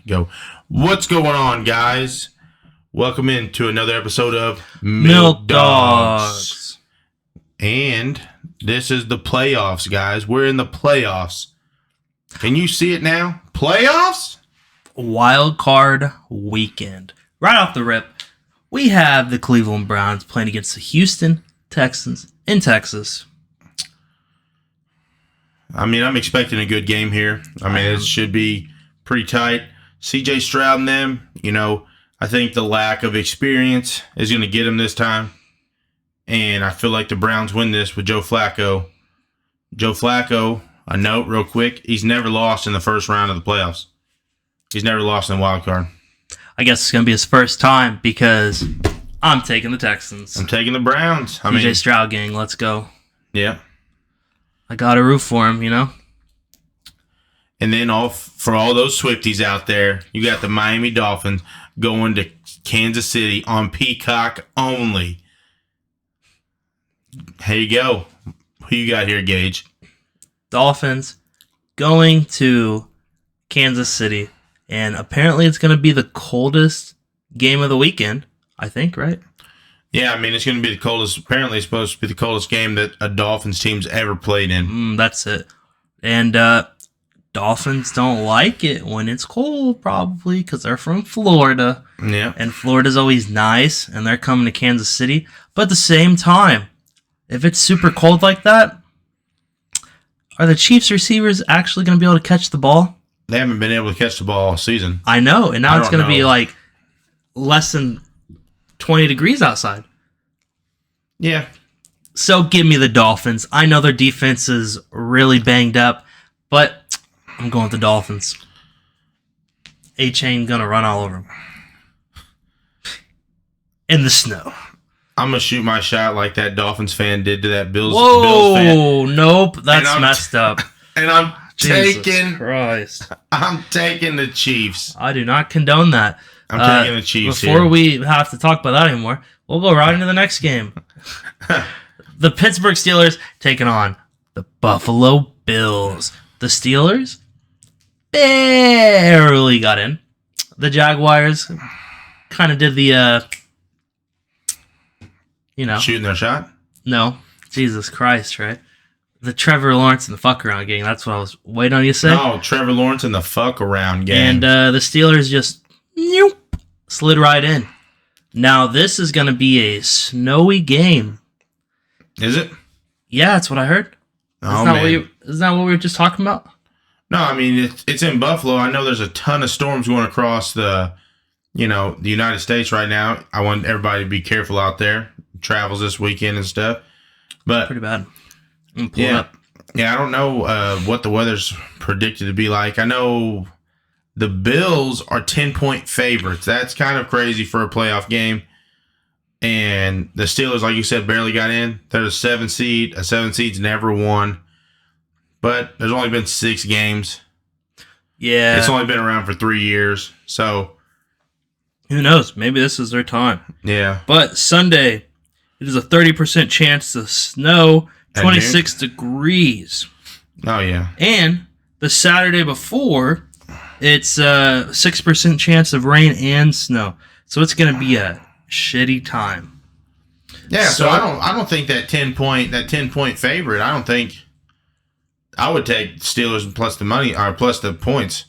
Go. What's going on, guys? Welcome into another episode of Milk Dogs. And this is the playoffs, guys. We're in the playoffs. Can you see it now? Playoffs? Wild card weekend. Right off the rip, we have the Cleveland Browns playing against the Houston Texans in Texas. I mean, I'm expecting a good game here. It should be pretty tight. CJ Stroud and them, I think the lack of experience is going to get him this time. And I feel like the Browns win this with Joe Flacco. Joe Flacco, a note real quick, he's never lost in the first round of the playoffs. He's never lost in the wild card. I guess it's going to be his first time because I'm taking the Texans. I'm taking the Browns. CJ Stroud gang, let's go. Yeah. I got to root for him, And then for all those Swifties out there, you got the Miami Dolphins going to Kansas City on Peacock only. Here you go. Who you got here, Gage? Dolphins going to Kansas City. And apparently it's going to be the coldest game of the weekend, I think, right? Yeah, it's going to be the coldest. Apparently it's supposed to be the coldest game that a Dolphins team's ever played in. That's it. And Dolphins don't like it when it's cold, probably, because they're from Florida. Yeah. And Florida's always nice, and they're coming to Kansas City. But at the same time, if it's super cold like that, are the Chiefs receivers actually going to be able to catch the ball? They haven't been able to catch the ball all season. I know, and now it's going to be like less than 20 degrees outside. Yeah. So give me the Dolphins. I know their defense is really banged up, but I'm going with the Dolphins. A-Chain going to run all over them. In the snow. I'm going to shoot my shot like that Dolphins fan did to that Bills fan. Whoa, nope. That's messed up. And I'm Jesus Christ. I'm taking the Chiefs. I do not condone that. I'm taking the Chiefs Before we have to talk about that anymore, we'll go right into the next game. The Pittsburgh Steelers taking on the Buffalo Bills. The Steelers barely got in. The Jaguars kind of did the, shooting their shot? No. Jesus Christ, right? The Trevor Lawrence and the fuck around game. That's what I was waiting on you to say. No, Trevor Lawrence and the fuck around game. And the Steelers just slid right in. Now, this is going to be a snowy game. Is it? Yeah, that's what I heard. Isn't that what we were just talking about? No, it's in Buffalo. I know there's a ton of storms going across the United States right now. I want everybody to be careful out there. Travels this weekend and stuff. But pretty bad. Yeah, I don't know what the weather's predicted to be like. I know the Bills are 10-point favorites. That's kind of crazy for a playoff game. And the Steelers, like you said, barely got in. They're a 7 seed. A 7 seed's never won. But there's only been 6 games. Yeah. It's only been around for 3 years. So who knows? Maybe this is their time. Yeah. But Sunday, it is a 30% chance to snow, 26 degrees. Oh, yeah. And the Saturday before, it's a 6% chance of rain and snow. So it's going to be a shitty time. Yeah, so I don't think that 10-point favorite, I don't think I would take Steelers plus the money or plus the points.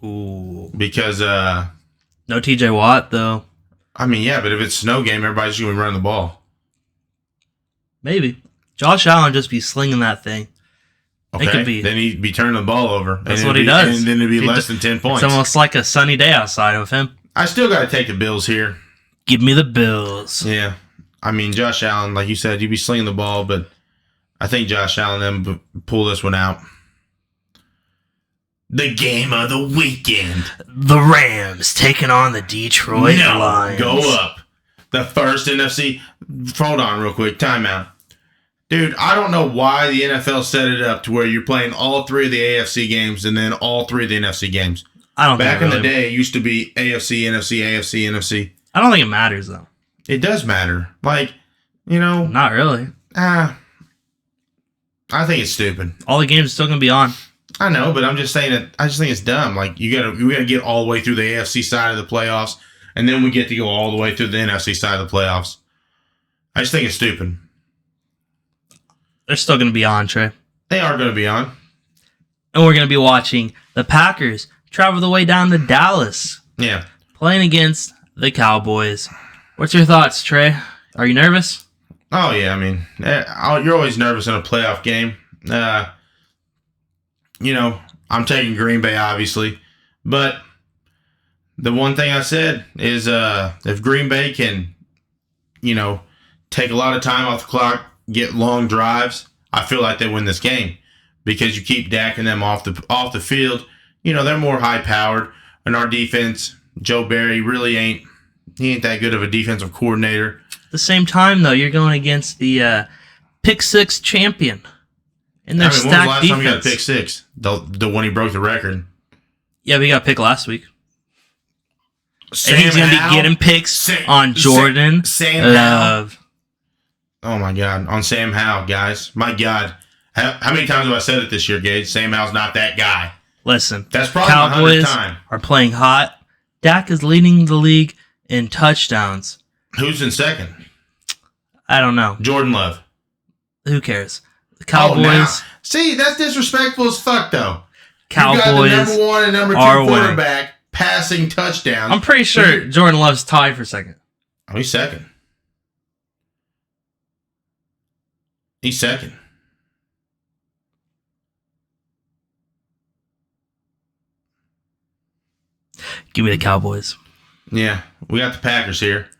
Ooh. Because no TJ Watt though. Yeah, but if it's a snow game, everybody's going to be running the ball. Maybe. Josh Allen just be slinging that thing. Okay, then he'd be turning the ball over. That's what he does. And then it'd be less than 10 points. It's almost like a sunny day outside of him. I still got to take the Bills here. Give me the Bills. Yeah. Josh Allen, like you said, he'd be slinging the ball, but I think Josh Allen them pull this one out. The game of the weekend. The Rams taking on the Detroit Lions. Go up. The first NFC. Hold on real quick. Timeout. Dude, I don't know why the NFL set it up to where you're playing all 3 of the AFC games and then all 3 of the NFC games. Back in the day, it used to be AFC, NFC, AFC, NFC. I don't think it matters, though. It does matter. Not really. I think it's stupid. All the games are still going to be on. I know, but I'm just saying that I just think it's dumb. Like we gotta get all the way through the AFC side of the playoffs, and then we get to go all the way through the NFC side of the playoffs. I just think it's stupid. They're still going to be on, Trey. They are going to be on. And we're going to be watching the Packers travel the way down to Dallas. Yeah. Playing against the Cowboys. What's your thoughts, Trey? Are you nervous? Oh, yeah. I mean, you're always nervous in a playoff game. I'm taking Green Bay, obviously. But the one thing I said is if Green Bay can, take a lot of time off the clock, get long drives, I feel like they win this game because you keep dacking them off the field. They're more high powered, and our defense, Joe Barry really ain't that good of a defensive coordinator. At the same time, though, you're going against the pick six champion in their stacked when was the last defense. time you got a pick six? The one he broke the record. Yeah, we got a pick last week. Sam and he's going to Howell? be getting picks on Jordan Sam Love. Oh, my God. On Sam Howell, guys. My God. How many times have I said it this year, Gage? Sam Howell's not that guy. Listen, That's probably Cowboys my 100th time. are playing hot. Dak is leading the league in touchdowns. Who's in second? I don't know. Jordan Love. Who cares? The Cowboys. Now. See, that's disrespectful as fuck, though. Cowboys you got the number one and number two are quarterback passing touchdowns. I'm pretty sure Jordan Love's tied for second. Oh, he's second. He's second. Give me the Cowboys. Yeah, we got the Packers here.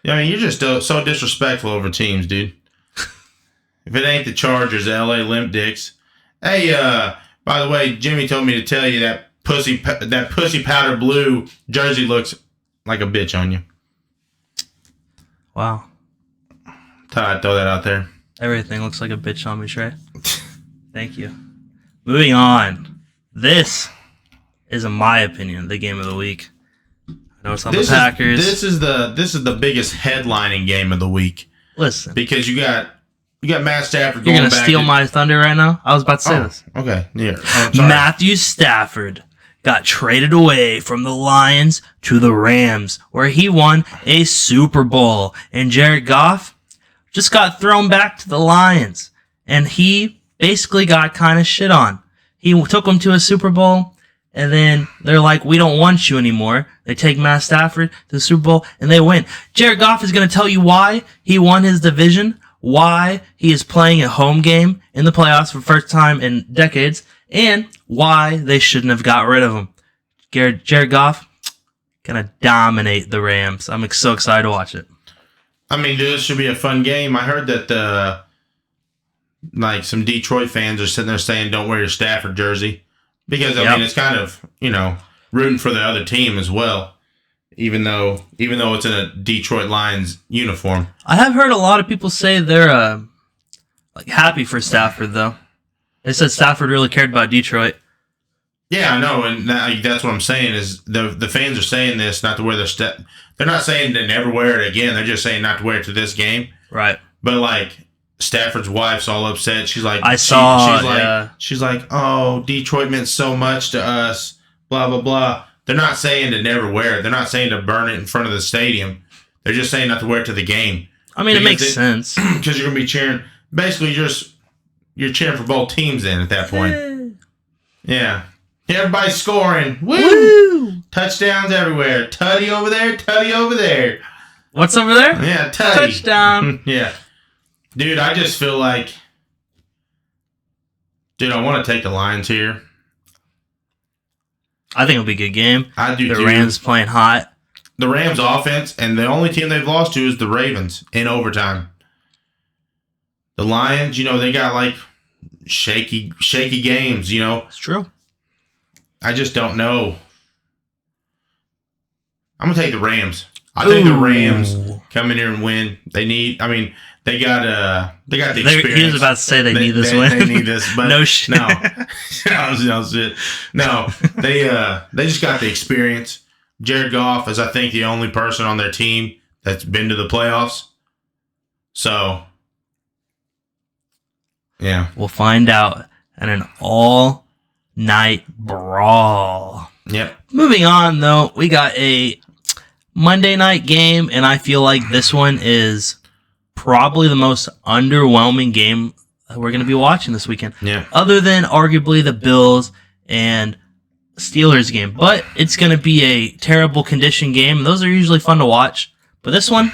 I mean, you're just so disrespectful over teams, dude. If it ain't the Chargers, the LA Limp Dicks. Hey, by the way, Jimmy told me to tell you that pussy powder blue jersey looks like a bitch on you. Wow. Thought I'd throw that out there. Everything looks like a bitch on me, Trey. Thank you. Moving on. This is, in my opinion, the game of the week. I know it's on the Packers. This is the biggest headlining game of the week. Listen. Because you got Matt Stafford You're going going to back steal my thunder right now? I was about to say this. Okay. Yeah. Oh, sorry. Matthew Stafford got traded away from the Lions to the Rams, where he won a Super Bowl. And Jared Goff just got thrown back to the Lions. And he basically got kind of shit on. He took him to a Super Bowl, and then they're like, we don't want you anymore. They take Matt Stafford to the Super Bowl, and they win. Jared Goff is going to tell you why he won his division, why he is playing a home game in the playoffs for the first time in decades, and why they shouldn't have got rid of him. Jared Goff going to dominate the Rams. I'm so excited to watch it. I mean, this should be a fun game. I heard that some Detroit fans are sitting there saying, don't wear your Stafford jersey. Because, I mean, it's kind of, rooting for the other team as well. Even though it's in a Detroit Lions uniform. I have heard a lot of people say they're happy for Stafford, though. They said Stafford really cared about Detroit. Yeah, I know, and that's what I'm saying is the fans are saying this not to wear their They're not saying to never wear it again. They're just saying not to wear it to this game. Right. But Stafford's wife's all upset. She's like, she's like, oh, Detroit meant so much to us. Blah blah blah. They're not saying to never wear it. They're not saying to burn it in front of the stadium. They're just saying not to wear it to the game. I mean, it makes sense because you're gonna be cheering. Basically, you're cheering for both teams then at that point. Yeah. Everybody's scoring. Woo! Touchdowns everywhere. Tutty over there. Tutty over there. What's over there? Yeah, Tutty. Touchdown. Yeah. Dude, I just feel like... Dude, I want to take the Lions here. I think it'll be a good game. I do, too. The Rams playing hot. The Rams offense, and the only team they've lost to is the Ravens in overtime. The Lions, they got, shaky games, It's true. I just don't know. I'm gonna take the Rams. I think the Rams come in here and win. They got the experience. He was about to say they need this win. They need this, but no shit. No, no shit. No, they just got the experience. Jared Goff is, I think, the only person on their team that's been to the playoffs. So, yeah, we'll find out in an all Night Brawl. Yep. Moving on, though, we got a Monday night game, and I feel like this one is probably the most underwhelming game we're going to be watching this weekend. Yeah. Other than arguably the Bills and Steelers game. But it's going to be a terrible condition game. Those are usually fun to watch. But this one,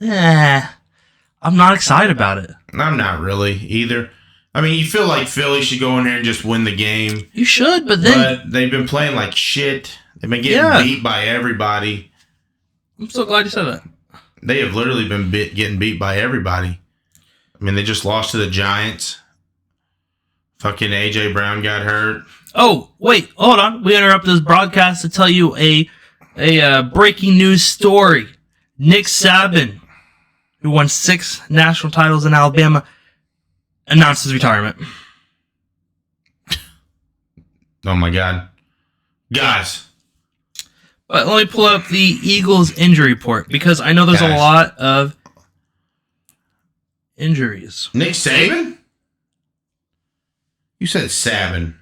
I'm not excited about it. I'm not really either. I mean, you feel like Philly should go in there and just win the game. You should, but then... But they've been playing like shit. They've been getting beat by everybody. I'm so glad you said that. They have literally been getting beat by everybody. I mean, they just lost to the Giants. Fucking A.J. Brown got hurt. Oh, wait, hold on. We interrupt this broadcast to tell you a breaking news story. Nick Saban, who won 6 national titles in Alabama, announced his retirement. Oh, my God. Guys. But let me pull up the Eagles injury report, because I know there's a lot of injuries. Nick Saban? You said Saban.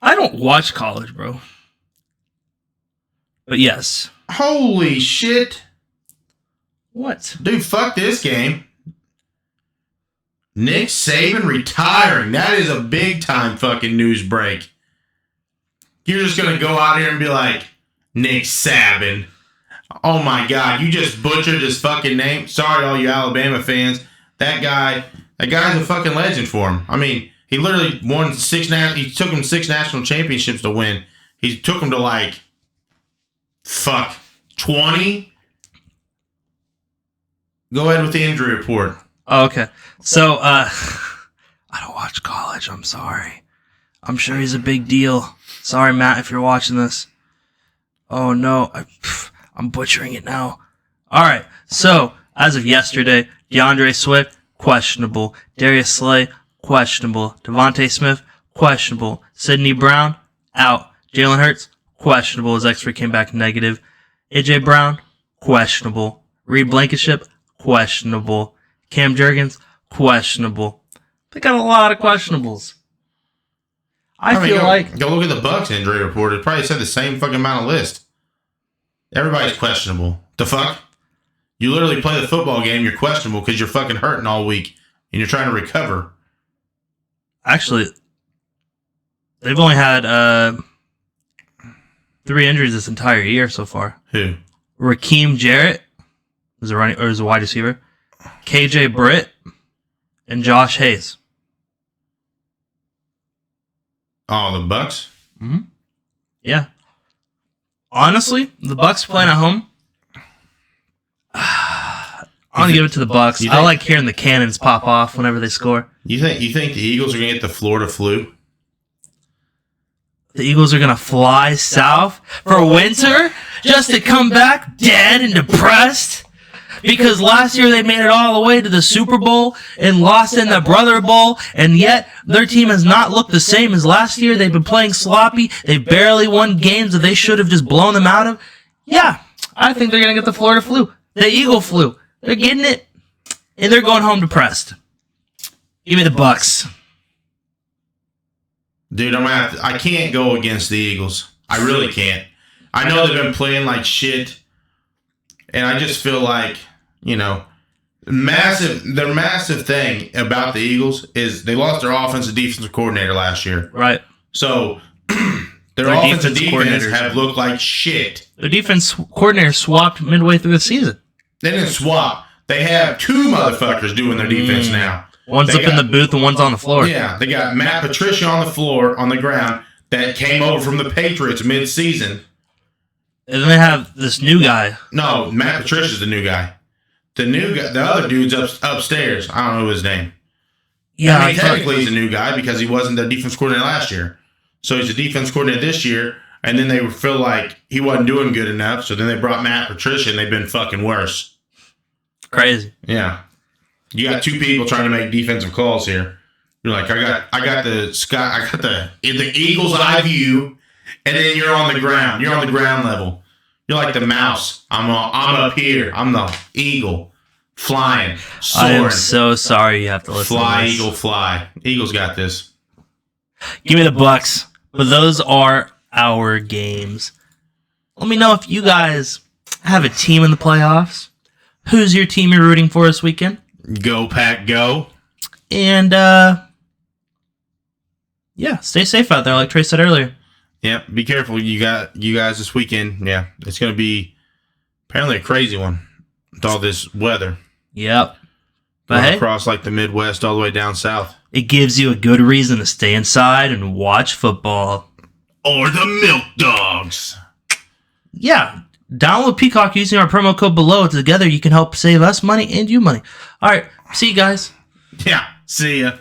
I don't watch college, bro. But yes. Holy shit. What? Dude, fuck this game. Nick Saban retiring. That is a big time fucking news break. You're just going to go out here and be like, Nick Saban. Oh my God, you just butchered his fucking name. Sorry, all you Alabama fans. That guy's a fucking legend for him. I mean, he literally won he took him 6 national championships to win. He took him to 20. Go ahead with the injury report. Oh, okay. So, I don't watch college. I'm sorry. I'm sure he's a big deal. Sorry, Matt, if you're watching this. Oh, no. I'm butchering it now. All right. So, as of yesterday, DeAndre Swift, questionable. Darius Slay, questionable. Devontae Smith, questionable. Sidney Brown, out. Jalen Hurts, questionable. His X-ray came back negative. A.J. Brown, questionable. Reed Blankenship, questionable. Cam Jurgens, questionable. They got a lot of questionables. I feel like... Go look at the Bucs injury report. It probably said the same fucking amount of list. Everybody's questionable. The fuck? You literally play the football game, you're questionable because you're fucking hurting all week and you're trying to recover. Actually, they've only had 3 injuries this entire year so far. Who? Raheem Jarrett is a wide receiver. KJ Britt and Josh Hayes. Oh, the Bucs? Mm-hmm. Yeah. Honestly, the Bucs playing at home. I'm gonna give it to the Bucs. I like hearing the cannons pop off whenever they score. You think the Eagles are gonna get the Florida flu? The Eagles are gonna fly south for winter just to come back dead and depressed? Because last year they made it all the way to the Super Bowl and lost in the Brother Bowl, and yet their team has not looked the same as last year. They've been playing sloppy. They barely won games that they should have just blown them out of. Yeah, I think they're going to get the Florida flu. The Eagle flu. They're getting it, and they're going home depressed. Give me the Bucs. Dude, I can't go against the Eagles. I really can't. I know they've been playing like shit, and I just feel like, their massive thing about the Eagles is they lost their offensive defensive coordinator last year. Right. So their offensive defense have looked like shit. Their defense coordinator swapped midway through the season. They didn't swap. They have 2 motherfuckers doing their defense now. One's up in the booth and one's on the floor. Yeah, they got Matt Patricia on the floor, on the ground, that came over from the Patriots mid-season. And then they have this new guy. No, Matt Patricia's the new guy. The other dude's upstairs. I don't know his name. Yeah, I mean, technically he's a new guy because he wasn't the defense coordinator last year. So he's the defense coordinator this year, and then they feel like he wasn't doing good enough, so then they brought Matt Patricia, and they've been fucking worse. Crazy. Yeah. You got 2 people trying to make defensive calls here. You're like, I got the Eagles eye view, and then you're on the ground. You're on the ground level. You're like the mouse. I'm up here. I'm the eagle, flying, soaring. I am so sorry you have to listen Fly, to this. eagle, fly. Eagles got this. Give me the Bucks. But those are our games. Let me know if you guys have a team in the playoffs. Who's your team you're rooting for this weekend? Go, Pack, go. And, yeah, stay safe out there, like Trey said earlier. Yeah, be careful. You guys this weekend. Yeah, it's going to be apparently a crazy one with all this weather. Yep. But Going hey, across like the Midwest all the way down south. it gives you a good reason to stay inside and watch football. Or the Milk Dogs. Yeah, download Peacock using our promo code below. Together, you can help save us money and you money. All right, see you guys. Yeah, see ya.